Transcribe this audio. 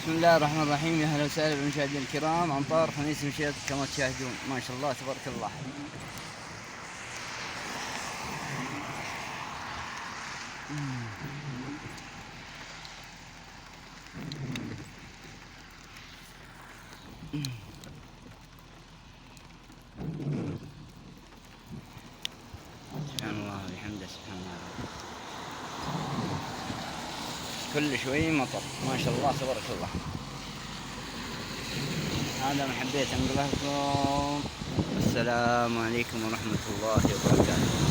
بسم الله الرحمن الرحيم. يا اهلا وسهلا بالمشاهدين الكرام. امطار خميس مشيت كما تشاهدون، ما شاء الله تبارك الله. سبحان الله وبحمده، سبحان الله كل شوي مطر، ما شاء الله تبارك الله. هذا ما حبيت انقله لكم. السلام عليكم ورحمة الله وبركاته.